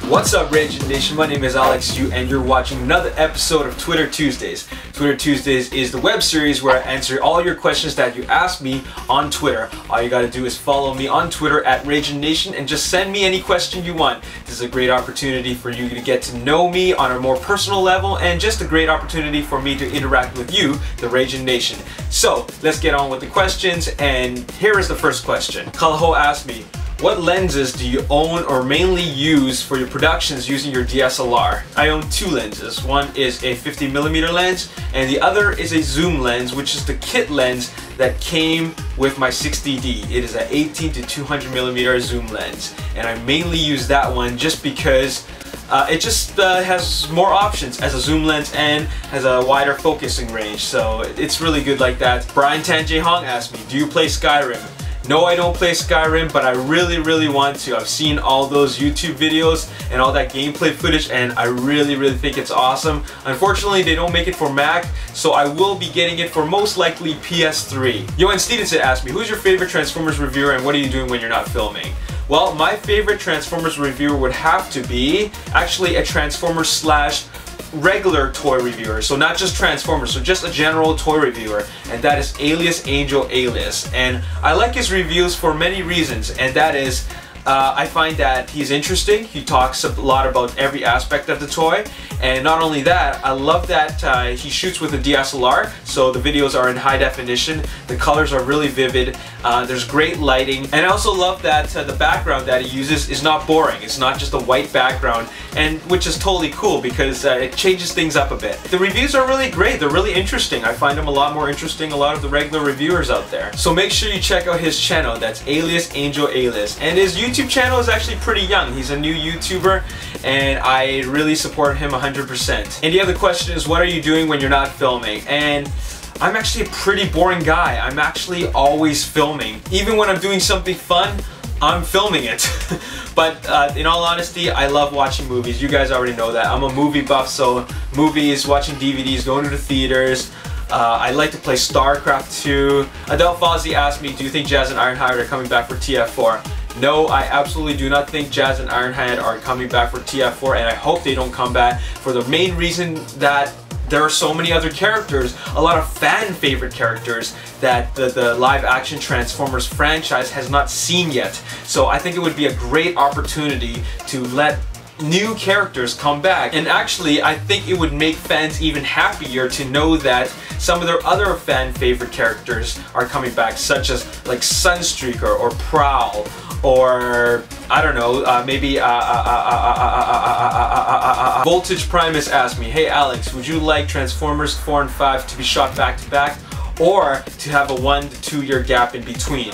What's up, Ragin Nation? My name is Alex Yu, and you're watching another episode of Twitter Tuesdays. Twitter Tuesdays is the web series where I answer all your questions that you ask me on Twitter. All you gotta do is follow me on Twitter at Ragin Nation and just send me any question you want. This is a great opportunity for you to get to know me on a more personal level, and just a great opportunity for me to interact with you, the Ragin Nation. So let's get on with the questions, and here is the first question. Kalaho asked me, what lenses do you own or mainly use for your productions using your DSLR? I own two lenses. One is a 50mm lens and the other is a zoom lens, which is the kit lens that came with my 6DD. It is an 18 to 200mm zoom lens, and I mainly use that one just because it just has more options as a zoom lens and has a wider focusing range, so it's really good like that. Brian Tan J Hong asked me, do you play Skyrim? No, I don't play Skyrim, but I really want to. I've seen all those YouTube videos and all that gameplay footage, and I really think it's awesome. Unfortunately, they don't make it for Mac, so I will be getting it for most likely PS3. Johan Stevenson asked me, who's your favorite Transformers reviewer and what are you doing when you're not filming? Well, my favorite Transformers reviewer would have to be actually a Transformers slash regular toy reviewer, so not just Transformers, so just a general toy reviewer, and that is Alias Angel Alias. And I like his reviews for many reasons, and that is I find that he's interesting. He talks a lot about every aspect of the toy, and not only that, I love that he shoots with a DSLR, so the videos are in high definition, the colors are really vivid, there's great lighting, and I also love that the background that he uses is not boring. It's not just a white background, and which is totally cool because it changes things up a bit. The reviews are really great, they're really interesting. I find them a lot more interesting than a lot of the regular reviewers out there. So make sure you check out his channel, that's Alias Angel Alias, and his YouTube channel is actually pretty young. He's a new YouTuber, and I really support him 100%. And the other question is, what are you doing when you're not filming? And I'm actually a pretty boring guy. I'm actually always filming. Even when I'm doing something fun, I'm filming it. But in all honesty, I love watching movies. You guys already know that. I'm a movie buff, so movies, watching DVDs, going to the theaters. I like to play StarCraft 2. Adele Fozzie asked me, do you think Jazz and Ironhide are coming back for TF4? No, I absolutely do not think Jazz and Ironhide are coming back for TF4, and I hope they don't come back for the main reason that there are so many other characters, a lot of fan favorite characters that the live action Transformers franchise has not seen yet. So I think it would be a great opportunity to let new characters come back, and actually I think it would make fans even happier to know that some of their other fan favorite characters are coming back, such as like Sunstreaker or Prowl, or I don't know, maybe Voltage Primus asked me, hey Alex, would you like Transformers 4 and 5 to be shot back to back, or to have a 1 to 2 year gap in between?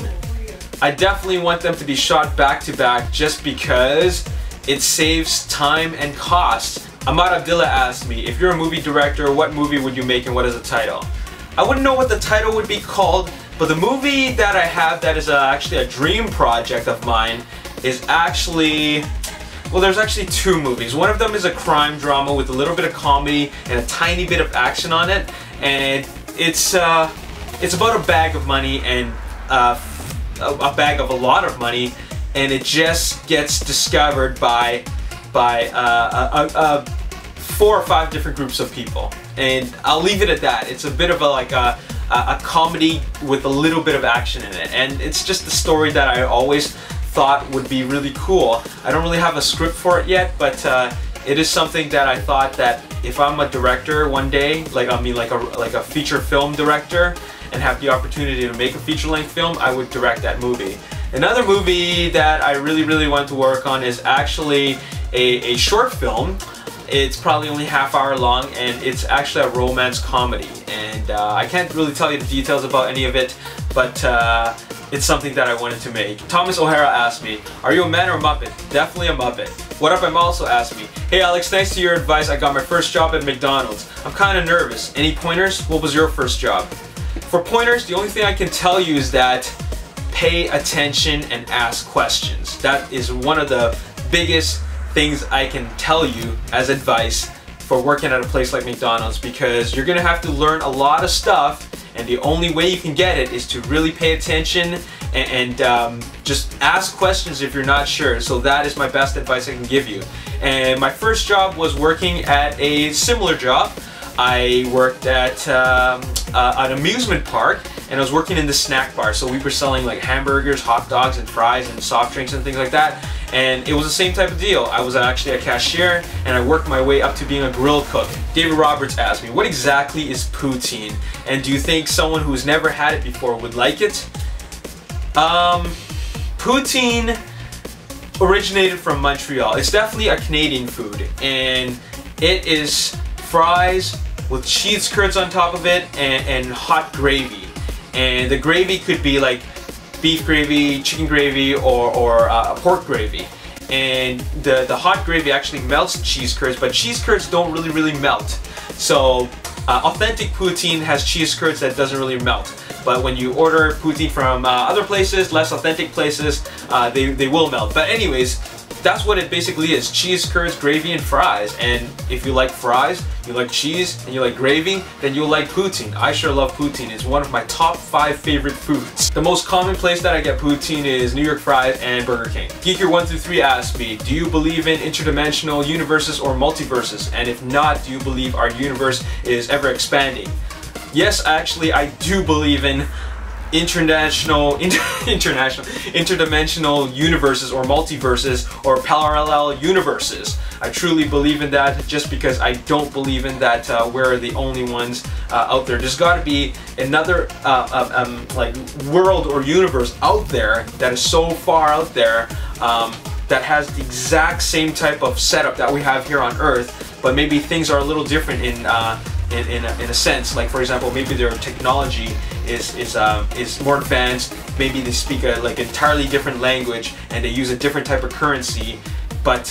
I definitely want them to be shot back to back just because it saves time and cost. Ahmad Abdullah asked me, if you're a movie director, what movie would you make and what is the title? I wouldn't know what the title would be called, but the movie that I have that is actually a dream project of mine is actually, well, there's actually two movies. One of them is a crime drama with a little bit of comedy and a tiny bit of action on it, and it's about a bag of money, and a bag of a lot of money, and it just gets discovered by 4 or 5 different groups of people, and I'll leave it at that. It's a bit of a comedy with a little bit of action in it, and it's just the story that I always thought would be really cool. I don't really have a script for it yet, but it is something that I thought that if I'm a director one day, like a feature film director, and have the opportunity to make a feature-length film, I would direct that movie. Another movie that I really want to work on is actually a short film. It's probably only half-hour long, and it's actually a romance comedy, and I can't really tell you the details about any of it, but it's something that I wanted to make. Thomas O'Hara asked me, are you a man or a Muppet? Definitely a Muppet. What Up I'm also asked me, hey Alex, thanks to your advice, I got my first job at McDonald's. I'm kind of nervous. Any pointers? What was your first job? For pointers, the only thing I can tell you is that pay attention and ask questions. That is one of the biggest things I can tell you as advice for working at a place like McDonald's, because you're gonna have to learn a lot of stuff, and the only way you can get it is to really pay attention and just ask questions if you're not sure. So that is my best advice I can give you. And my first job was working at a similar job. I worked at an amusement park, and I was working in the snack bar. So we were selling like hamburgers, hot dogs, and fries, and soft drinks and things like that. And it was the same type of deal. I was actually a cashier, and I worked my way up to being a grill cook. David Roberts asked me, what exactly is poutine? And do you think someone who's never had it before would like it? Poutine originated from Montreal. It's definitely a Canadian food, and it is fries with cheese curds on top of it and hot gravy. And the gravy could be like beef gravy, chicken gravy, or pork gravy. And the hot gravy actually melts the cheese curds, but cheese curds don't really melt. So authentic poutine has cheese curds that doesn't really melt. But when you order poutine from other places, less authentic places, they will melt. But anyways, that's what it basically is: cheese curds, gravy, and fries. And if you like fries, you like cheese, and you like gravy, then you'll like poutine. I sure love poutine. It's one of my top 5 favorite foods. The most common place that I get poutine is New York Fries and Burger King. Geeker123 asked me, do you believe in interdimensional universes or multiverses? And if not, do you believe our universe is ever expanding? Yes, actually, I do believe in interdimensional universes or multiverses or parallel universes. I truly believe in that, just because I don't believe in that we're the only ones out there. There's got to be another like world or universe out there that is so far out there that has the exact same type of setup that we have here on Earth, but maybe things are a little different in a sense. Like, for example, maybe their technology is more advanced. Maybe they speak a like entirely different language, and they use a different type of currency, but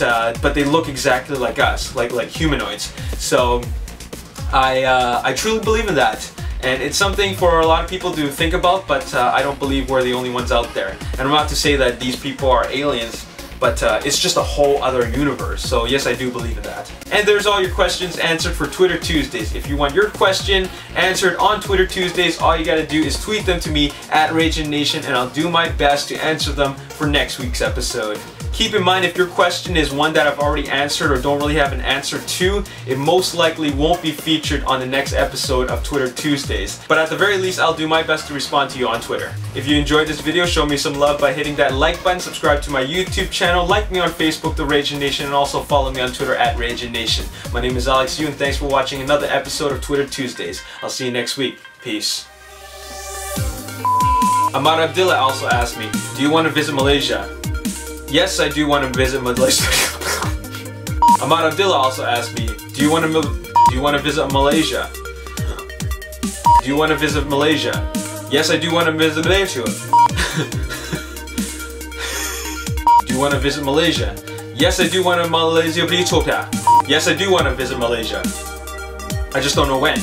they look exactly like us, like humanoids. So I truly believe in that, and it's something for a lot of people to think about. But I don't believe we're the only ones out there. And I'm not to say that these people are aliens, but it's just a whole other universe. So yes, I do believe in that. And there's all your questions answered for Twitter Tuesdays. If you want your question answered on Twitter Tuesdays, all you gotta do is tweet them to me at RaginNation, and I'll do my best to answer them for next week's episode. Keep in mind, if your question is one that I've already answered or don't really have an answer to, it most likely won't be featured on the next episode of Twitter Tuesdays. But at the very least, I'll do my best to respond to you on Twitter. If you enjoyed this video, show me some love by hitting that like button, subscribe to my YouTube channel, like me on Facebook, The Ragin Nation, and also follow me on Twitter at Ragin Nation. My name is Alex Yu, and thanks for watching another episode of Twitter Tuesdays. I'll see you next week. Peace. Ahmad Abdullah also asked me, do you want to visit Malaysia? Yes, I do want to visit Malaysia. Ahmad Abdullah also asked me, do you want to visit Malaysia? Do you want to visit Malaysia? Yes, I do want to visit Malaysia. Do you want to visit Malaysia? Yes, I do want to Malaysia. Yes, I do want to visit Malaysia. I just don't know when.